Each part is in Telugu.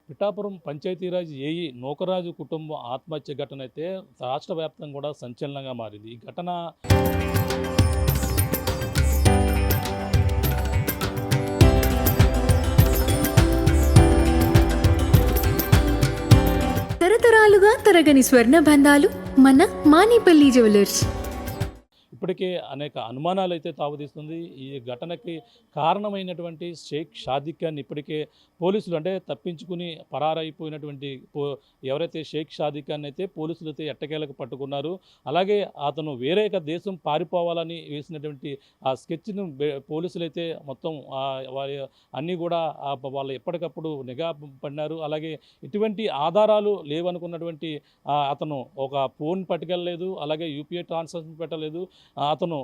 పిఠాపురం పంచాయతీరాజ్ ఏఈ నూకరాజు కుటుంబం ఆత్మహత్య ఘటన అయితే రాష్ట్ర వ్యాప్తంగా కూడా సంచలనంగా మారింది. ఈ ఘటన తరతరాలుగా తరగని స్వర్ణ బంధాలు మన మానిపల్లి జ్యువెలర్స్. ఇప్పటికే అనేక అనుమానాలు అయితే తావతీస్తుంది. ఈ ఘటనకి కారణమైనటువంటి షేక్ షాదిక్ ఖాన్ ఇప్పటికే పోలీసులు అంటే తప్పించుకుని పరారైపోయినటువంటి ఎవరైతే షేక్ షాదిక్ ఖాన్ అయితే పోలీసులు అయితే ఎట్టకేలకు పట్టుకున్నారు. అలాగే అతను వేరే దేశం పారిపోవాలని వేసినటువంటి ఆ స్కెచ్ను పోలీసులు అయితే మొత్తం వారి అన్నీ కూడా వాళ్ళు ఎప్పటికప్పుడు నిఘా పడినారు. అలాగే ఎటువంటి ఆధారాలు లేవనుకున్నటువంటి అతను ఒక ఫోన్ పట్టుకెళ్ళలేదు, అలాగే యూపీఐ ట్రాన్సాక్షన్ పెట్టలేదు. అతను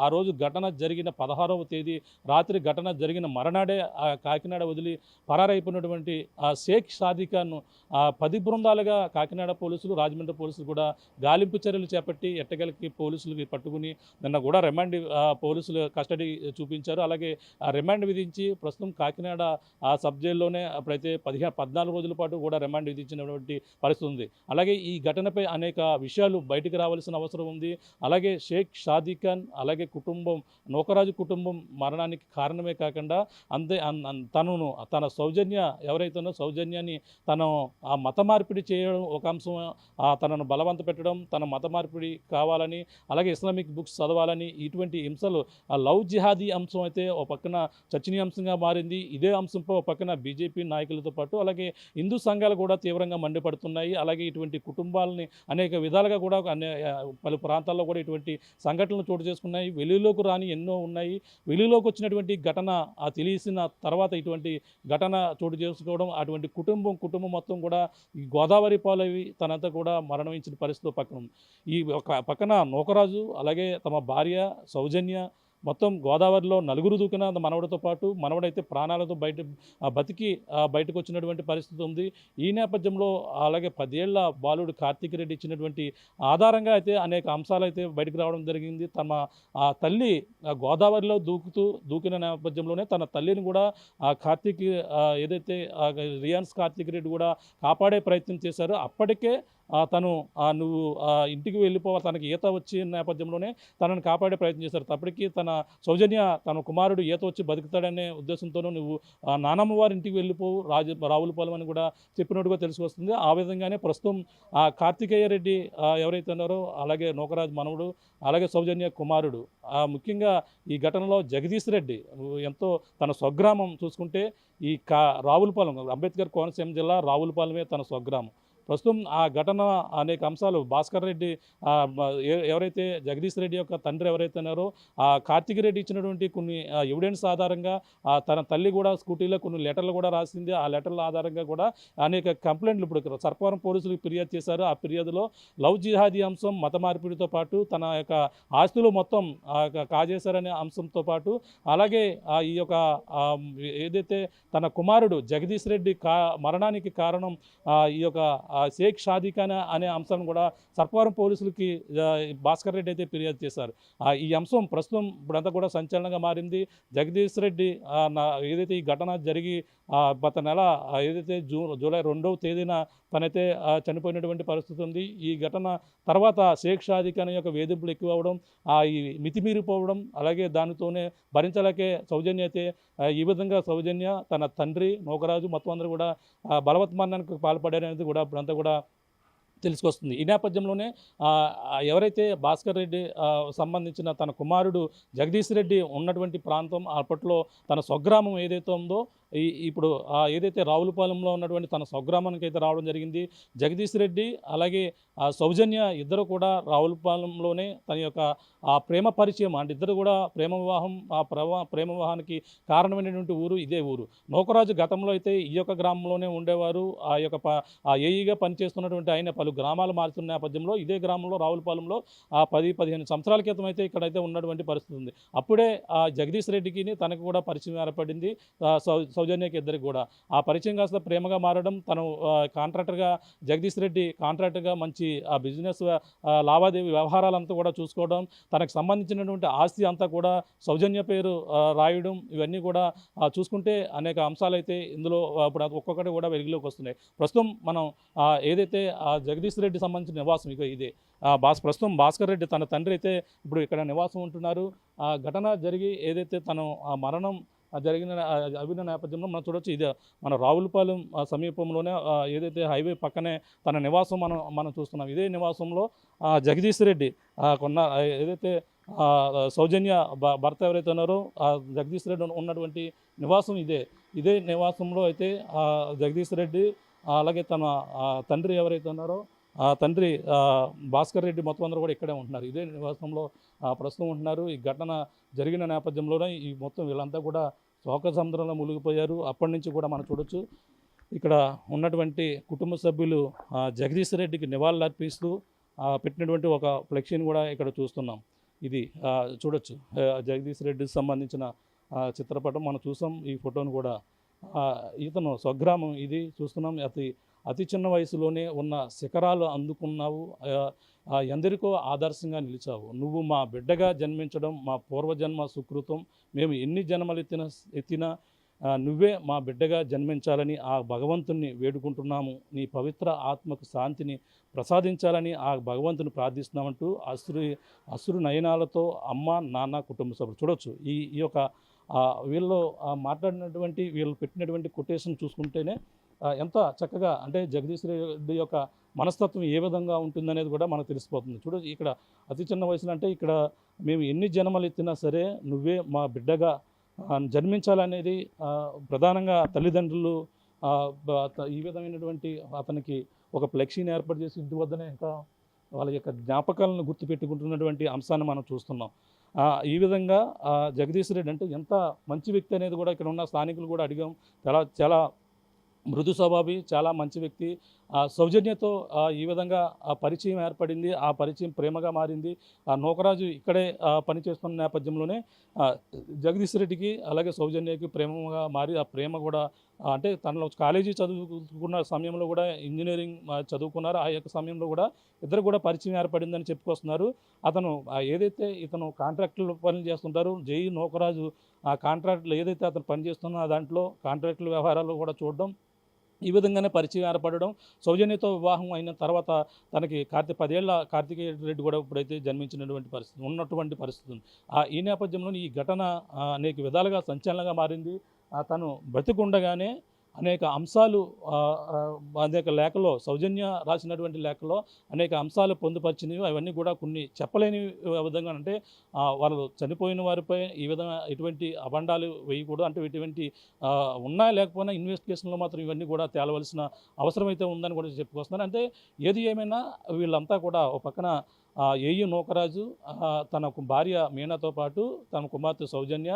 ఆ రోజు ఘటన జరిగిన 16వ తేదీ రాత్రి ఘటన జరిగిన మరనాడే కాకినాడ వదిలి పరారైపోయినటువంటి ఆ షేక్ షాదిక్ ఖాన్ను 10 బృందాలుగా కాకినాడ పోలీసులు, రాజమండ్రి పోలీసులు కూడా గాలింపు చర్యలు చేపట్టి ఎట్టకేలకి పోలీసులకి పట్టుకుని నిన్న కూడా రిమాండ్ పోలీసులు కస్టడీ చూపించారు. అలాగే రిమాండ్ విధించి ప్రస్తుతం కాకినాడ సబ్ జైల్లోనే అప్పుడైతే 14 రోజుల పాటు కూడా రిమాండ్ విధించినటువంటి పరిస్థితి ఉంది. అలాగే ఈ ఘటనపై అనేక విషయాలు బయటికి రావాల్సిన అవసరం ఉంది. అలాగే షేక్ షాదిక్ ఖాన్ అలాగే కుటుంబం నూకరాజు కుటుంబం మరణానికి కారణమే కాకుండా తన సౌజన్య ఎవరైతేనో సౌజన్యాన్ని తను ఆ మత మార్పిడి చేయడం ఒక అంశం, తనను బలవంత పెట్టడం, తన మత మార్పిడి కావాలని అలాగే ఇస్లామిక్ బుక్స్ చదవాలని ఇటువంటి హింసలు ఆ లవ్ జిహాదీ అంశం అయితే ఒక పక్కన చర్చనీయాంశంగా మారింది. ఇదే అంశంపై ఒక పక్కన బీజేపీ నాయకులతో పాటు అలాగే హిందూ సంఘాలు కూడా తీవ్రంగా మండిపడుతున్నాయి. అలాగే ఇటువంటి కుటుంబాలని అనేక విధాలుగా కూడా పలు ప్రాంతాల్లో కూడా ఇటువంటి సంఘటనలు చోటు చేసుకున్నాయి. వెలుగులోకి రాని ఎన్నో ఉన్నాయి. వెలుగులోకి వచ్చినటువంటి ఘటన తెలిసిన తర్వాత ఇటువంటి ఘటన చోటు చేసుకోవడం, అటువంటి కుటుంబం మొత్తం కూడా ఈ గోదావరి పాలవి తనంతా కూడా మరణించిన పరిస్థితి పక్కన ఉంది. ఈ ఒక పక్కన నూకరాజు అలాగే తమ భార్య సౌజన్య మొత్తం గోదావరిలో నలుగురు దూకిన మనవడితో పాటు మనవడైతే ప్రాణాలతో బయటకు వచ్చినటువంటి పరిస్థితి ఉంది. ఈ నేపథ్యంలో అలాగే 10 ఏళ్ల బాలుడు కార్తీక్ రెడ్డి ఇచ్చినటువంటి ఆధారంగా అయితే అనేక అంశాలు అయితే బయటకు రావడం జరిగింది. తమ తల్లి గోదావరిలో దూకిన నేపథ్యంలోనే తన తల్లిని కూడా కార్తీక్ ఏదైతే రియాన్స్ కార్తీక్ రెడ్డి కూడా కాపాడే ప్రయత్నం చేశారో అప్పటికే తను నువ్వు ఇంటికి వెళ్ళిపోవాలి, తనకి ఈత వచ్చే నేపథ్యంలోనే తనను కాపాడే ప్రయత్నం చేశారు. తప్పటికి సౌజన్య తన కుమారుడు ఈత వచ్చి బతుకుతాడనే ఉద్దేశంతోనూ నువ్వు నానమ్మ వారి ఇంటికి వెళ్ళిపోవు రావులపాలెం అని కూడా చెప్పినట్టుగా తెలిసివస్తుంది. ఆ విధంగానే ప్రస్తుతం కార్తికేయ రెడ్డి ఎవరైతే ఉన్నారో అలాగే నూకరాజు మనవుడు అలాగే సౌజన్య కుమారుడు ముఖ్యంగా ఈ ఘటనలో జగదీష్ రెడ్డి ఎంతో తన స్వగ్రామం చూసుకుంటే ఈ రావులపాలెం అంబేద్కర్ కోనసీమ జిల్లా రావులపాలెమే తన స్వగ్రామం. ప్రస్తుతం ఆ ఘటన అనేక అంశాలు భాస్కర్ రెడ్డి ఎవరైతే జగదీష్ రెడ్డి యొక్క తండ్రి ఎవరైతే ఉన్నారో కార్తీక్ రెడ్డి ఇచ్చినటువంటి కొన్ని ఎవిడెన్స్ ఆధారంగా తన తల్లి కూడా స్కూటీలో కొన్ని లెటర్లు కూడా రాసింది. ఆ లెటర్ల ఆధారంగా కూడా అనేక కంప్లైంట్లు ఇప్పుడు సర్పవరం పోలీసులకు ఫిర్యాదు చేశారు. ఆ ఫిర్యాదులో లవ్ జిహాదీ అంశం, మత మార్పిడితో పాటు తన యొక్క ఆస్తులు మొత్తం కాజేశారనే అంశంతో పాటు అలాగే ఈ యొక్క ఏదైతే తన కుమారుడు జగదీష్ రెడ్డి మరణానికి కారణం ఈ యొక్క షేక్ షాదిక్ ఖాన్ అనే అంశాన్ని కూడా సర్పవరం పోలీసులకి భాస్కర్ రెడ్డి అయితే ఫిర్యాదు చేశారు. ఈ అంశం ప్రస్తుతం ఇప్పుడంతా కూడా సంచలనంగా మారింది. జగదీష్ రెడ్డి ఏదైతే ఈ ఘటన జరిగి గత నెల ఏదైతే జూలై 2వ తేదీన తనైతే చనిపోయినటువంటి పరిస్థితి ఉంది. ఈ ఘటన తర్వాత షేక్ షాదిక్ ఖాన్ యొక్క వేధింపులు ఎక్కువ అవ్వడం, ఈ మితిమీరిపోవడం అలాగే దానితోనే భరించలేకే సౌజన్య అయితే ఈ విధంగా సౌజన్య తన తండ్రి నూకరాజు మొత్తం అందరూ కూడా బలవత్మరణానికి పాల్పడారనేది కూడా ఇప్పుడంతా కూడా తెలుసుకొస్తుంది. ఈ నేపథ్యంలోనే ఎవరైతే భాస్కర్ రెడ్డి సంబంధించిన తన కుమారుడు జగదీష్ రెడ్డి ఉన్నటువంటి ప్రాంతం అప్పట్లో తన స్వగ్రామం ఏదైతే ఉందో ఇప్పుడు ఏదైతే రావులపాలెంలో ఉన్నటువంటి తన స్వగ్రామానికి అయితే రావడం జరిగింది. జగదీష్ రెడ్డి అలాగే సౌజన్య ఇద్దరు కూడా రావులపాలెంలోనే తన యొక్క ప్రేమ పరిచయం అంటే ఇద్దరు కూడా ప్రేమ వివాహం ప్రేమ వివాహానికి కారణమైనటువంటి ఊరు ఇదే ఊరు. నూకరాజు గతంలో అయితే ఈ యొక్క గ్రామంలోనే ఉండేవారు. ఆ యొక్క ఏఈగా పనిచేస్తున్నటువంటి ఆయన పలు గ్రామాలు మారుతున్న నేపథ్యంలో ఇదే గ్రామంలో రావులపాలెంలో 10-15 సంవత్సరాల క్రితం అయితే ఇక్కడైతే ఉన్నటువంటి పరిస్థితి ఉంది. అప్పుడే జగదీష్ రెడ్డికి తనకు కూడా పరిచయం ఏర్పడింది. సౌజన్యకి ఇద్దరికి కూడా ఆ పరిచయం కాస్త ప్రేమగా మారడం, తను కాంట్రాక్టర్గా జగదీష్ రెడ్డి కాంట్రాక్టర్గా మంచి ఆ బిజినెస్ లావాదేవీ వ్యవహారాలంతా కూడా చూసుకోవడం, తనకు సంబంధించినటువంటి ఆస్తి అంతా కూడా సౌజన్య పేరు రాయడం, ఇవన్నీ కూడా చూసుకుంటే అనేక అంశాలైతే ఇందులో ఇప్పుడు ఒక్కొక్కటి కూడా వెలుగులోకి వస్తున్నాయి. ప్రస్తుతం మనం ఏదైతే జగదీష్ రెడ్డి సంబంధించిన నివాసం ఇక ఇదే ప్రస్తుతం భాస్కర్ రెడ్డి తన తండ్రి అయితే ఇప్పుడు ఇక్కడ నివాసం ఉంటున్నారు. ఆ ఘటన జరిగి ఏదైతే తను మరణం జరిగిన నేపథ్యంలో మనం చూడొచ్చు. ఇది మన రావులపాలెం సమీపంలోనే ఏదైతే హైవే పక్కనే తన నివాసం మనం చూస్తున్నాం. ఇదే నివాసంలో జగదీష్ రెడ్డి ఏదైతే సౌజన్య భర్త ఎవరైతే ఉన్నారో జగదీష్ రెడ్డి ఉన్నటువంటి నివాసం ఇదే నివాసంలో అయితే జగదీష్ రెడ్డి అలాగే తన తండ్రి ఎవరైతే ఉన్నారో తండ్రి భాస్కర్ రెడ్డి మొత్తం అందరూ కూడా ఇక్కడే ఉంటున్నారు. ఇదే నివాసంలో ప్రస్తుతం ఉంటున్నారు. ఈ ఘటన జరిగిన నేపథ్యంలోనే ఈ మొత్తం వీళ్ళంతా కూడా శోక సముద్రంలో మునిగిపోయారు. అప్పటి నుంచి కూడా మనం చూడొచ్చు ఇక్కడ ఉన్నటువంటి కుటుంబ సభ్యులు జగదీష్ రెడ్డికి నివాళులు అర్పిస్తూ పెట్టినటువంటి ఒక ఫ్లెక్సీని కూడా ఇక్కడ చూస్తున్నాం. ఇది చూడొచ్చు జగదీష్ రెడ్డికి సంబంధించిన చిత్రపటం మనం చూసాం. ఈ ఫోటోను కూడా ఇతను స్వగ్రామం ఇది చూస్తున్నాం. అతి చిన్న వయసులోనే ఉన్న శిఖరాలు అందుకున్నావు, ఎందరికో ఆదర్శంగా నిలిచావు. నువ్వు మా బిడ్డగా జన్మించడం మా పూర్వజన్మ సుకృతం. మేము ఎన్ని జన్మలు ఎత్తినా నువ్వే మా బిడ్డగా జన్మించాలని ఆ భగవంతుని వేడుకుంటున్నాము. నీ పవిత్ర ఆత్మకు శాంతిని ప్రసాదించాలని ఆ భగవంతుని ప్రార్థిస్తున్నామంటూ అశ్రు నయనాలతో అమ్మ నాన్న కుటుంబ సభ్యులు చూడొచ్చు. ఈ యొక్క వీళ్ళు మాట్లాడినటువంటి వీళ్ళు పెట్టినటువంటి కొటేషన్ చూసుకుంటేనే ఎంత చక్కగా అంటే జగదీష్ రెడ్డి యొక్క మనస్తత్వం ఏ విధంగా ఉంటుందనేది కూడా మనకు తెలిసిపోతుంది. చూడొచ్చు ఇక్కడ అతి చిన్న వయసులో అంటే ఇక్కడ మేము ఎన్ని జన్మలు ఎత్తినా సరే నువ్వే మా బిడ్డగా జన్మించాలనేది ప్రధానంగా తల్లిదండ్రులు ఈ విధమైనటువంటి అతనికి ఒక ఫ్లెక్సీని ఏర్పాటు చేసి ఇంటి వద్దనే ఇంకా వాళ్ళ యొక్క జ్ఞాపకాలను గుర్తుపెట్టుకుంటున్నటువంటి అంశాన్ని మనం చూస్తున్నాం. ఈ విధంగా జగదీష్ రెడ్డి అంటే ఎంత మంచి వ్యక్తి అనేది కూడా ఇక్కడ ఉన్న స్థానికులు కూడా అడిగాం. చాలా మృదు స్వభావి, చాలా మంచి వ్యక్తి. సౌజన్యతో ఈ విధంగా పరిచయం ఏర్పడింది. ఆ పరిచయం ప్రేమగా మారింది. నూకరాజు ఇక్కడే పనిచేస్తున్న నేపథ్యంలోనే జగదీష్ రెడ్డికి అలాగే సౌజన్యకి ప్రేమగా మారి ఆ ప్రేమ కూడా అంటే తనలో కాలేజీ చదువుకున్న సమయంలో కూడా ఇంజనీరింగ్ చదువుకున్నారు. ఆ యొక్క సమయంలో కూడా ఇద్దరు కూడా పరిచయం ఏర్పడిందని చెప్పుకొస్తున్నారు. అతను ఏదైతే ఇతను కాంట్రాక్టులు పనులు చేస్తుంటారు జేఈ నూకరాజు ఆ కాంట్రాక్టులు ఏదైతే అతను పనిచేస్తున్నా దాంట్లో కాంట్రాక్టుల వ్యవహారాలు కూడా చూడడం, ఈ విధంగానే పరిచయం ఏర్పడడం. సౌజన్యతో వివాహం అయిన తర్వాత తనకి 10 ఏళ్ల కార్తికేయ రెడ్డి కూడా ఇప్పుడైతే జన్మించినటువంటి ఉన్నటువంటి పరిస్థితి ఉంది. ఈ నేపథ్యంలో ఈ ఘటన అనేక విధాలుగా సంచలనంగా మారింది. తను బ్రతికుండగానే అనేక అంశాలు అనేక లేఖలో సౌజన్య రాసినటువంటి లేఖలో అనేక అంశాలు పొందుపరిచినవి. అవన్నీ కూడా కొన్ని చెప్పలేని విధంగా అంటే వాళ్ళు చనిపోయిన వారిపై ఈ విధంగా ఎటువంటి అబండాలు వేయకూడదు అంటే ఇటువంటి ఉన్నా లేకపోయినా ఇన్వెస్టిగేషన్లో మాత్రం ఇవన్నీ కూడా తేలవలసిన అవసరం అయితే ఉందని కూడా చెప్పుకొస్తున్నారు. అంటే ఏది ఏమైనా వీళ్ళంతా కూడా ఒక పక్కన ఏయు నూకరాజు తన భార్య మీనాతో పాటు తన కుమార్తె సౌజన్య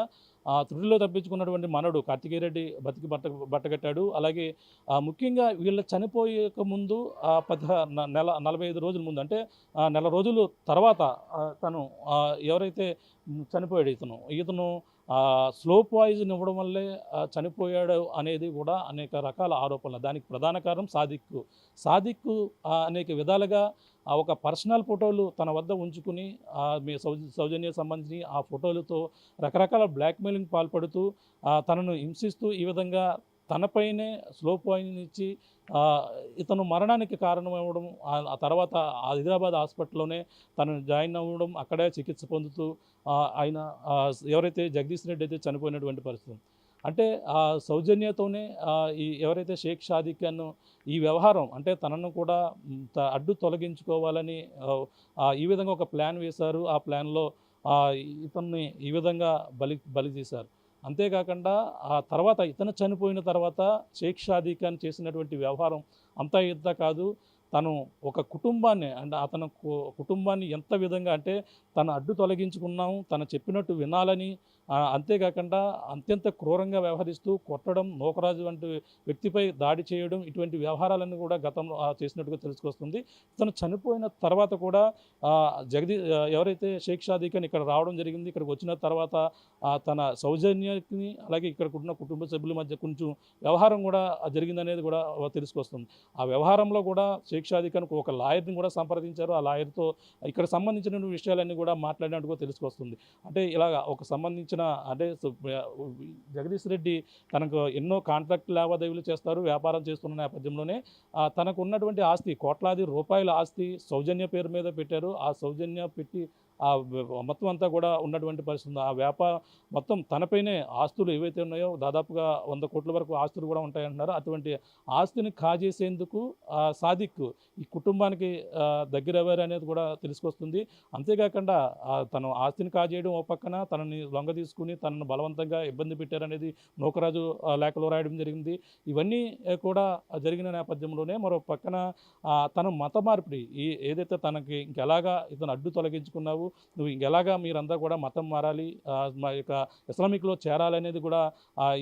త్రుడిలో తప్పించుకున్నటువంటి మనడు కార్తికేయ రెడ్డి బతికి బట్టగట్టాడు. అలాగే ముఖ్యంగా వీళ్ళ చనిపోయక ముందు 45 రోజుల ముందు అంటే నెల రోజుల తర్వాత తను ఎవరైతే చనిపోయాడు ఇతను స్లో పాయిజన్ ఇవ్వడం వల్లే చనిపోయాడు అనేది కూడా అనేక రకాల ఆరోపణలు. దానికి ప్రధాన కారణం సాదిక్ అనేక విధాలుగా ఒక పర్సనల్ ఫోటోలు తన వద్ద ఉంచుకుని మీ సౌజన్య సంబంధించి ఆ ఫోటోలతో రకరకాల బ్లాక్మెయిలింగ్ పాల్పడుతూ తనను హింసిస్తూ ఈ విధంగా తనపైనే స్లో పాయిజన్ ఇచ్చి ఇతను మరణానికి కారణం అవ్వడం, ఆ తర్వాత హైదరాబాద్ హాస్పిటల్లోనే తను జాయిన్ అవ్వడం, అక్కడే చికిత్స పొందుతూ ఆయన ఎవరైతే జగదీష్ రెడ్డి అయితే చనిపోయినటువంటి పరిస్థితి. అంటే సౌజన్యతోనే ఎవరైతే షేక్ షాదిక్ ఖాన్ ఈ వ్యవహారం అంటే తనను కూడా అడ్డు తొలగించుకోవాలని ఈ విధంగా ఒక ప్లాన్ వేశారు. ఆ ప్లాన్లో ఇతన్ని ఈ విధంగా బలి చేశారు. అంతేకాకుండా ఆ తర్వాత ఇతను చనిపోయిన తర్వాత షేక్ షాదిక్ ఖాన్ చేసినటువంటి వ్యవహారం అంతా ఇంత కాదు. తను ఒక కుటుంబాన్ని అంటే కుటుంబాన్ని ఎంత విధంగా అంటే తను అడ్డు తొలగించుకున్నాము, తను చెప్పినట్టు వినాలని అంతేకాకుండా అత్యంత క్రూరంగా వ్యవహరిస్తూ కొట్టడం, నూకరాజు వంటి వ్యక్తిపై దాడి చేయడం, ఇటువంటి వ్యవహారాలన్నీ కూడా గతంలో చేసినట్టుగా తెలుసుకొస్తుంది. తను చనిపోయిన తర్వాత కూడా ఎవరైతే షేక్ షాదీ ఖాన్ ఇక్కడ రావడం జరిగింది. ఇక్కడికి వచ్చిన తర్వాత తన సౌజన్యకి అలాగే ఇక్కడికున్న కుటుంబ సభ్యుల మధ్య కొంచెం వ్యవహారం కూడా జరిగిందనేది కూడా తెలుసుకొస్తుంది. ఆ వ్యవహారంలో కూడా షేక్ షాదీ ఖాన్‌కు ఒక లాయర్‌ని కూడా సంప్రదించారు. ఆ లాయర్‌తో ఇక్కడ సంబంధించిన విషయాలన్నీ కూడా మాట్లాడినట్టుగా తెలుసుకొస్తుంది. అంటే ఇలాగ ఒక సంబంధించిన అంటే జగదీష్ రెడ్డి తనకు ఎన్నో కాంట్రాక్ట్ లావాదేవీలు చేస్తారు. వ్యాపారం చేస్తున్న నేపథ్యంలోనే తనకు ఉన్నటువంటి ఆస్తి కోట్లాది రూపాయల ఆస్తి సౌజన్య పేరు మీద పెట్టారు. ఆ సౌజన్య పెట్టి మొత్తం అంతా కూడా ఉన్నటువంటి పరిస్థితి ఉంది. మొత్తం తనపైనే ఆస్తులు ఏవైతే ఉన్నాయో దాదాపుగా 100 కోట్ల వరకు ఆస్తులు కూడా ఉంటాయంటున్నారు. అటువంటి ఆస్తిని కాజేసేందుకు సాదిక్ ఈ కుటుంబానికి దగ్గరయ్యారు అనేది కూడా తెలుసుకొస్తుంది. అంతేకాకుండా తను ఆస్తిని కాజేయడం ఓ పక్కన, తనని లొంగ తీసుకుని తనను బలవంతంగా ఇబ్బంది పెట్టారనేది నూకరాజు లేఖలో రాయడం జరిగింది. ఇవన్నీ కూడా జరిగిన నేపథ్యంలోనే మరో పక్కన తన మత మార్పిడి ఏదైతే తనకి ఇంకెలాగా ఇతను అడ్డు తొలగించుకున్నావు, నువ్వు ఇంకెలాగా మీరంతా కూడా మతం మారాలి, మా యొక్క ఇస్లామిక్లో చేరాలనేది కూడా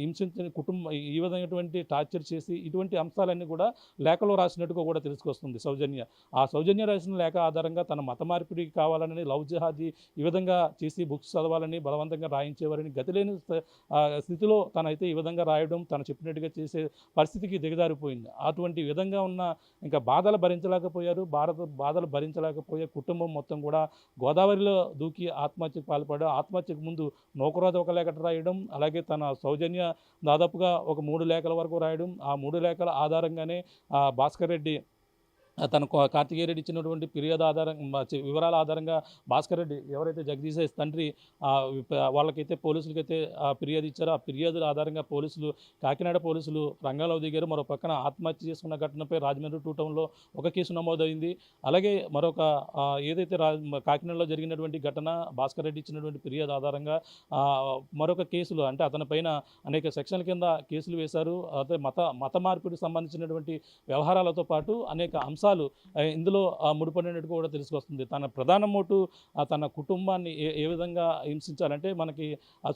హింసించిన కుటుంబం ఈ విధమైనటువంటి టార్చర్ చేసి ఇటువంటి అంశాలన్నీ కూడా లేఖలో రాసినట్టుగా కూడా తెలుసుకొస్తుంది సౌజన్య. ఆ సౌజన్య రాసిన లేఖ ఆధారంగా తన మత మార్పిడి కావాలని, లవ్ జిహాదీ ఈ విధంగా చేసి బుక్స్ చదవాలని బలవంతంగా రాయించేవారని, గతిలేని స్థితిలో తనైతే ఈ విధంగా రాయడం, తను చెప్పినట్టుగా చేసే పరిస్థితికి దిగజారిపోయింది. అటువంటి విధంగా ఉన్న ఇంకా బాధలు భరించలేకపోయారు. బాధలు భరించలేకపోయే కుటుంబం మొత్తం కూడా గోదావరిలో దూకి ఆత్మహత్యకు పాల్పడడం, ఆత్మహత్యకు ముందు నూకరాజు ఒక లేఖ రాయడం, అలాగే తన సౌజన్య దాదాపుగా ఒక 3 లేఖల వరకు రాయడం, ఆ 3 లేఖల ఆధారంగానే భాస్కర్ రెడ్డి తను కార్తికేయ రెడ్డి ఇచ్చినటువంటి ఫిర్యాదు వివరాల ఆధారంగా భాస్కర్ రెడ్డి ఎవరైతే జగదీశ్ తండ్రి వాళ్ళకైతే పోలీసులకైతే ఫిర్యాదు ఇచ్చారో ఆ ఫిర్యాదుల ఆధారంగా కాకినాడ పోలీసులు రంగంలో దిగారు. మరో పక్కన ఆత్మహత్య చేసుకున్న ఘటనపై రాజమండ్రి 2 టౌన్లో ఒక కేసు నమోదైంది. అలాగే మరొక ఏదైతే కాకినాడలో జరిగినటువంటి ఘటన భాస్కర్ రెడ్డి ఇచ్చినటువంటి ఫిర్యాదు ఆధారంగా మరొక కేసులు అంటే అతనిపైన అనేక సెక్షన్ల కింద కేసులు వేశారు. అదే మత మార్పిడికి సంబంధించినటువంటి వ్యవహారాలతో పాటు అనేక అంశాలు ఇందులో ముడిపడినట్టు కూడా తెలుసుకొస్తుంది. తన ప్రధాన మోటు తన కుటుంబాన్ని ఏ విధంగా హింసించాలంటే మనకి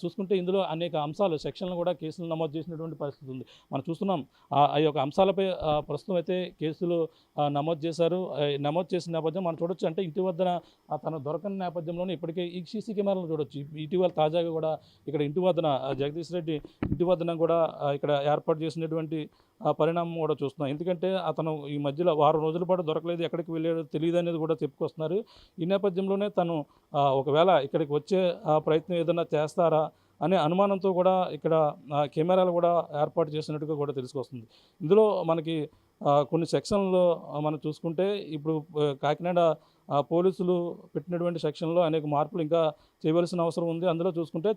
చూసుకుంటే ఇందులో అనేక అంశాలు సెక్షన్లు కూడా కేసులు నమోదు చేసినటువంటి పరిస్థితి ఉంది. మనం చూస్తున్నాం ఆ యొక్క అంశాలపై ప్రస్తుతం అయితే కేసులు నమోదు చేశారు. నమోదు చేసిన నేపథ్యం మనం చూడొచ్చు. అంటే ఇంటి వద్దన తను దొరకని నేపథ్యంలోనే ఇప్పటికే ఈ సీసీ కెమెరాలు చూడొచ్చు. ఇటీవల తాజాగా కూడా ఇక్కడ ఇంటి వద్దన జగదీష్ రెడ్డి ఇంటి వద్దన కూడా ఇక్కడ ఏర్పాటు చేసినటువంటి పరిణామం కూడా చూస్తున్నాం. ఎందుకంటే అతను ఈ మధ్యలో వారం రోజుల పాటు దొరకలేదు, ఎక్కడికి వెళ్ళాడో తెలియదు అనేది కూడా చెప్పుకొస్తున్నారు. ఈ నేపథ్యంలోనే తను ఒకవేళ ఇక్కడికి వచ్చే ప్రయత్నం ఏదైనా చేస్తారా అనే అనుమానంతో కూడా ఇక్కడ కెమెరాలు కూడా ఏర్పాటు చేసినట్టుగా కూడా తెలుసుకొస్తుంది. ఇందులో మనకి కొన్ని సెక్షన్లో మనం చూసుకుంటే ఇప్పుడు కాకినాడ పోలీసులు పెట్టినటువంటి సెక్షన్లో అనేక మార్పులు ఇంకా చేయవలసిన అవసరం ఉంది. అందులో చూసుకుంటే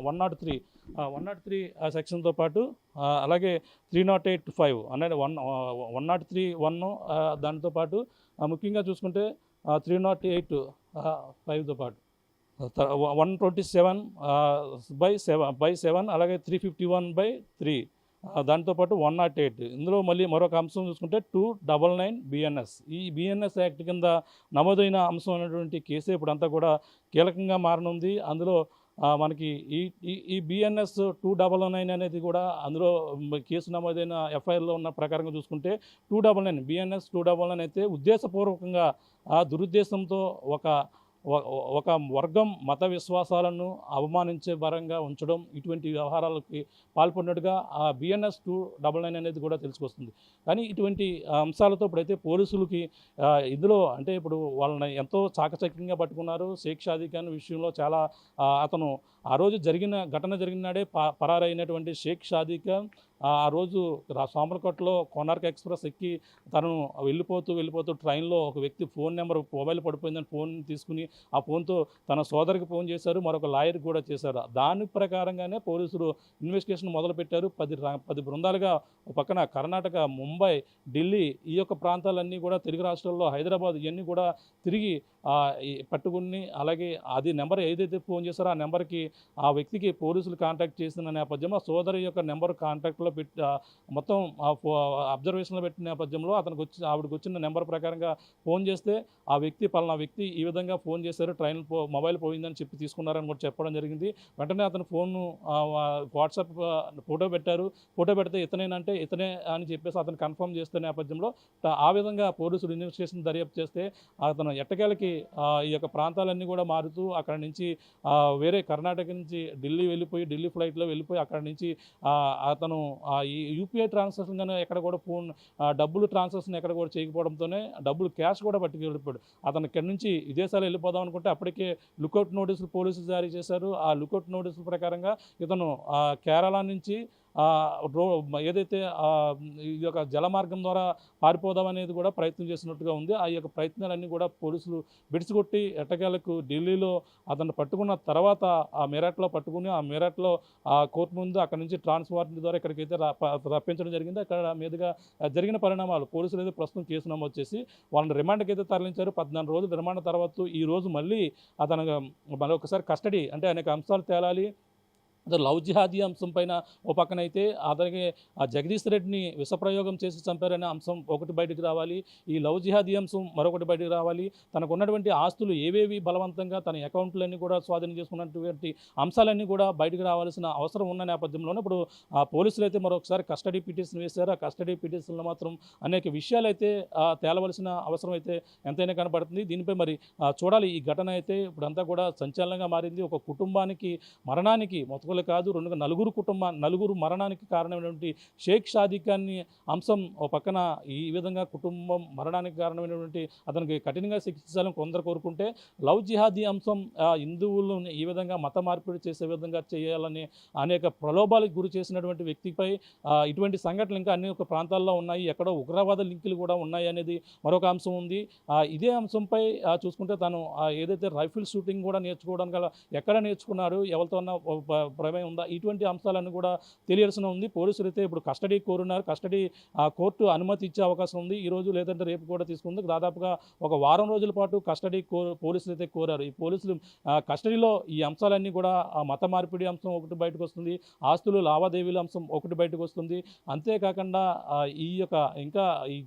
103 ఆ సెక్షన్తో పాటు అలాగే 308(5) అనేది 103(1) దానితో పాటు ముఖ్యంగా చూసుకుంటే 308(5)తో పాటు 127/7 అలాగే 351/3 దాంతోపాటు 108. ఇందులో మళ్ళీ మరొక అంశం చూసుకుంటే 299 BNS. ఈ BNS యాక్ట్ కింద నమోదైన అంశం అనేటువంటి కేసు ఇప్పుడంతా కూడా కీలకంగా మారనుంది. అందులో మనకి ఈ BNS 299 అనేది కూడా అందులో కేసు నమోదైన FIRలో ఉన్న ప్రకారంగా చూసుకుంటే 299 BNS 299 అయితే ఉద్దేశపూర్వకంగా దురుద్దేశంతో ఒక వర్గం మత విశ్వాసాలను అవమానించే పరంగా ఉంచడం, ఇటువంటి వ్యవహారాలకి పాల్పడినట్టుగా ఆ BNS 299 అనేది కూడా తెలుసుకొస్తుంది. కానీ ఇటువంటి అంశాలతో ఇప్పుడైతే పోలీసులకి ఇందులో అంటే ఇప్పుడు వాళ్ళని ఎంతో చాకచక్యంగా పట్టుకున్నారు. షేక్ షాదీ ఖాన్ విషయంలో చాలా అతను ఆ రోజు ఘటన జరిగిన నాడే పరారైనటువంటి షేక్ షాదీ ఖాన్ ఆ రోజు సోమరకోటలో కోనార్క్ ఎక్స్ప్రెస్ ఎక్కి తను వెళ్ళిపోతూ ట్రైన్లో ఒక వ్యక్తి మొబైల్ పడిపోయిందని ఫోన్ తీసుకుని ఆ ఫోన్తో తన సోదరికి ఫోన్ చేశారు, మరొక లాయర్కి కూడా చేశారు. దాని ప్రకారంగానే పోలీసులు ఇన్వెస్టిగేషన్ మొదలుపెట్టారు. 10 బృందాలుగా పక్కన కర్ణాటక, ముంబై, ఢిల్లీ ఈ యొక్క ప్రాంతాలన్నీ కూడా తెలుగు రాష్ట్రాల్లో, హైదరాబాద్ ఇవన్నీ కూడా తిరిగి పట్టుకుని అలాగే అది నెంబర్ ఏదైతే ఫోన్ చేశారో ఆ నెంబర్కి ఆ వ్యక్తికి పోలీసులు కాంటాక్ట్ చేసిన నేపథ్యంలో సోదరి యొక్క నెంబర్ కాంటాక్ట్లో ట్రాక్లో పెట్టి మొత్తం అబ్జర్వేషన్లో పెట్టిన నేపథ్యంలో ఆవిడకి వచ్చిన నెంబర్ ప్రకారంగా ఫోన్ చేస్తే ఆ వ్యక్తి పలానా వ్యక్తి ఈ విధంగా ఫోన్ చేశారు, మొబైల్ పోయిందని చెప్పి తీసుకున్నారని కూడా చెప్పడం జరిగింది. వెంటనే అతను ఫోన్ను వాట్సాప్ ఫోటో పెట్టారు. ఫోటో పెడితే ఇతనేనంటే ఇతనే అని చెప్పేసి అతను కన్ఫర్మ్ చేస్తే నేపథ్యంలో ఆ విధంగా పోలీసులు ఇన్వెస్టిగేషన్ దర్యాప్తు చేస్తే అతను ఎట్టకేలకి ఈ యొక్క ప్రాంతాలన్నీ కూడా మారుతూ అక్కడ నుంచి వేరే కర్ణాటక నుంచి ఢిల్లీ వెళ్ళిపోయి ఢిల్లీ ఫ్లైట్లో వెళ్ళిపోయి అక్కడ నుంచి అతను ఈ యూపీఐ ట్రాన్సాక్షన్ కానీ ఎక్కడ కూడా డబ్బులు ట్రాన్సాక్షన్ ఎక్కడ కూడా చేయకపోవడంతోనే డబ్బులు క్యాష్ కూడా పట్టుకెళ్ళిపోయాడు. అతను ఇక్కడి నుంచి విదేశాలు వెళ్ళిపోదాం అనుకుంటే అప్పటికే లుకౌట్ నోటీసులు పోలీసులు జారీ చేశారు. ఆ లుకౌట్ నోటీసుల ప్రకారంగా ఇతను కేరళ నుంచి ఏదైతే ఈ యొక్క జలమార్గం ద్వారా పారిపోదాం అనేది కూడా ప్రయత్నం చేసినట్టుగా ఉంది. ఆ యొక్క ప్రయత్నాలన్నీ కూడా పోలీసులు బిడిసికొట్టి ఎట్టకేలకు ఢిల్లీలో అతను పట్టుకున్న తర్వాత ఆ మీరట్లో పట్టుకుని ఆ మీరట్లో కోర్టు ముందు అక్కడ నుంచి ట్రాన్స్పోర్ట్ ద్వారా ఇక్కడికైతే రప్పించడం జరిగింది. అక్కడ మీదుగా జరిగిన పరిణామాలు పోలీసులు అయితే ప్రస్తుతం కేసు నమోదు చేసి వాళ్ళని రిమాండ్కి అయితే తరలించారు. 14 రోజులు రిమాండ్ తర్వాత ఈ రోజు మళ్ళీ అతను మరొకసారి కస్టడీ అంటే అనేక అంశాలు తేలాలి. లవ్ జిహాదీ అంశం పైన ఓ పక్కనైతే అతనికి జగదీష్ రెడ్డిని విషప్రయోగం చేసి చంపారనే అంశం ఒకటి బయటకు రావాలి. ఈ లవ్ జిహాదీ అంశం మరొకటి బయటకు రావాలి. తనకు ఉన్నటువంటి ఆస్తులు ఏవేవి బలవంతంగా తన అకౌంట్లన్నీ కూడా స్వాధీనం చేసుకున్నటువంటి అంశాలన్నీ కూడా బయటకు రావాల్సిన అవసరం ఉన్న నేపథ్యంలోనే ఇప్పుడు పోలీసులు అయితే మరొకసారి కస్టడీ పిటిషన్ వేశారు. ఆ కస్టడీ పిటిషన్లో మాత్రం అనేక విషయాలు అయితే తేలవలసిన అవసరం అయితే ఎంతైనా కనపడుతుంది. దీనిపై మరి చూడాలి. ఈ ఘటన అయితే ఇప్పుడంతా కూడా సంచలనంగా మారింది. ఒక కుటుంబానికి మరణానికి మొత్తం కాదు నలుగురు మరణానికి కారణమైనటువంటి షేక్ షాదికాన్ని అంశం ఒక పక్కన ఈ విధంగా కుటుంబం మరణానికి కారణమైనటువంటి అతనికి కఠినంగా శిక్షించాలని కొందరు కోరుకుంటే లవ్ జిహాదీ అంశం హిందువులను ఈ విధంగా మత మార్పిడి చేసే విధంగా చేయాలని అనేక ప్రలోభాలకు గురి చేసినటువంటి వ్యక్తిపై ఇటువంటి సంఘటనలు ఇంకా అనేక ప్రాంతాల్లో ఉన్నాయి. ఎక్కడో ఉగ్రవాద లింకులు కూడా ఉన్నాయి అనేది మరొక అంశం ఉంది. ఇదే అంశంపై చూసుకుంటే తను ఏదైతే రైఫిల్ షూటింగ్ కూడా నేర్చుకోవడానికి ఎక్కడ నేర్చుకున్నాడు, ఎవరితో ప్రమేయం ఉందా, ఇటువంటి అంశాలన్నీ కూడా తెలియాల్సిన ఉంది. పోలీసులు అయితే ఇప్పుడు కస్టడీ కోరున్నారు. కస్టడీ కోర్టు అనుమతి ఇచ్చే అవకాశం ఉంది. ఈ రోజు లేదంటే రేపు కూడా తీసుకుంది. దాదాపుగా ఒక వారం రోజుల పాటు కస్టడీ పోలీసులు అయితే కోరారు. ఈ పోలీసులు కస్టడీలో ఈ అంశాలన్నీ కూడా మత మార్పిడి అంశం ఒకటి బయటకు వస్తుంది, ఆస్తులు లావాదేవీల అంశం ఒకటి బయటకు వస్తుంది. అంతేకాకుండా ఈ యొక్క ఇంకా ఈ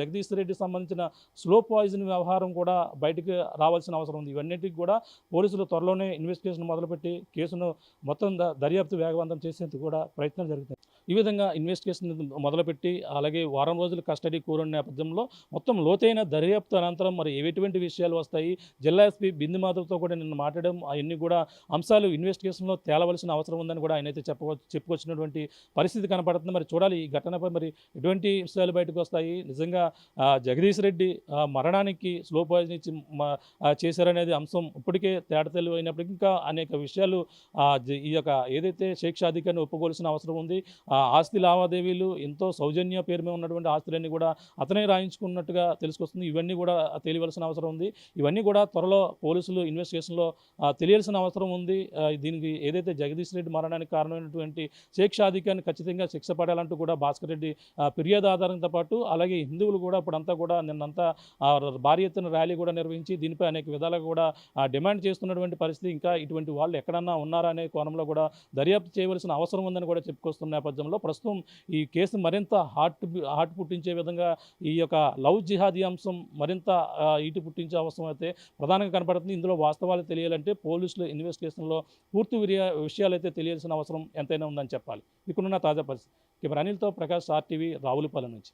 జగదీష్ రెడ్డి సంబంధించిన స్లో పాయిజన్ వ్యవహారం కూడా బయటకు రావాల్సిన అవసరం ఉంది. ఇవన్నిటికి కూడా పోలీసులు త్వరలోనే ఇన్వెస్టిగేషన్ మొదలుపెట్టి కేసును మొత్తం దర్యాప్తు వేగవంతం చేసేందుకు కూడా ప్రయత్నం జరుగుతుంది. ఈ విధంగా ఇన్వెస్టిగేషన్ మొదలుపెట్టి అలాగే వారం రోజులు కస్టడీ కోరిన నేపథ్యంలో మొత్తం లోతైన దర్యాప్తు అనంతరం మరి ఎటువంటి విషయాలు వస్తాయి, జిల్లా ఎస్పీ బిందు మాధవ్తో కూడా నిన్న మాట్లాడడం అవన్నీ కూడా అంశాలు ఇన్వెస్టిగేషన్లో తేలవలసిన అవసరం ఉందని కూడా ఆయనైతే చెప్పుకొచ్చినటువంటి పరిస్థితి కనపడుతుంది. మరి చూడాలి ఈ ఘటనపై మరి ఎటువంటి విషయాలు బయటకు వస్తాయి. నిజంగా జగదీష్ రెడ్డి మరణానికి స్లో పాయిజన్ ఇచ్చి చేశారనేది అంశం ఇప్పటికే తేటతెల్లు అయినప్పటికీ ఇంకా అనేక విషయాలు ఈ యొక్క ఏదైతే షేక్ షాదికాన్ని ఒప్పుకోవాల్సిన అవసరం ఉంది. ఆస్తి లావాదేవీలు ఎంతో సౌజన్య పేరు మీద ఉన్నటువంటి ఆస్తులన్నీ కూడా అతనే రాయించుకున్నట్టుగా తెలుసుకొస్తుంది. ఇవన్నీ కూడా తెలియవలసిన అవసరం ఉంది. ఇవన్నీ కూడా త్వరలో పోలీసులు ఇన్వెస్టిగేషన్లో తెలియాల్సిన అవసరం ఉంది. దీనికి ఏదైతే జగదీష్ రెడ్డి మరణానికి కారణమైనటువంటి షేక్ షాదికాన్ని ఖచ్చితంగా శిక్ష పడాలంటూ కూడా భాస్కర్ రెడ్డి ఫిర్యాదు ఆధారంతో పాటు అలాగే హిందువులు కూడా ఇప్పుడంతా కూడా నిన్నంతా భారీ ఎత్తున ర్యాలీ కూడా నిర్వహించి దీనిపై అనేక విధాలుగా కూడా డిమాండ్ చేస్తున్నటువంటి పరిస్థితి. ఇంకా ఇటువంటి వాళ్ళు ఎక్కడన్నా ఉన్నారా అనే కోణంలో కూడా దర్యాప్తు చేయవలసిన అవసరం ఉందని కూడా చెప్పుకొస్తున్న నేపథ్యంలో ప్రస్తుతం ఈ కేసు మరింత హార్ట్ పుట్టించే విధంగా ఈ యొక్క లవ్ జిహాదీ అంశం మరింత ఈటు పుట్టించే అవసరం అయితే ప్రధానంగా కనపడుతుంది. ఇందులో వాస్తవాలు తెలియాలంటే పోలీసులు ఇన్వెస్టిగేషన్లో పూర్తి విషయాలు అయితే తెలియాల్సిన అవసరం ఎంతైనా ఉందని చెప్పాలి. ఇక్కడున్న తాజా పరిస్థితి. కెమెరా అనిల్తో ప్రకాష్ RTV రావులపాలెం నుంచి.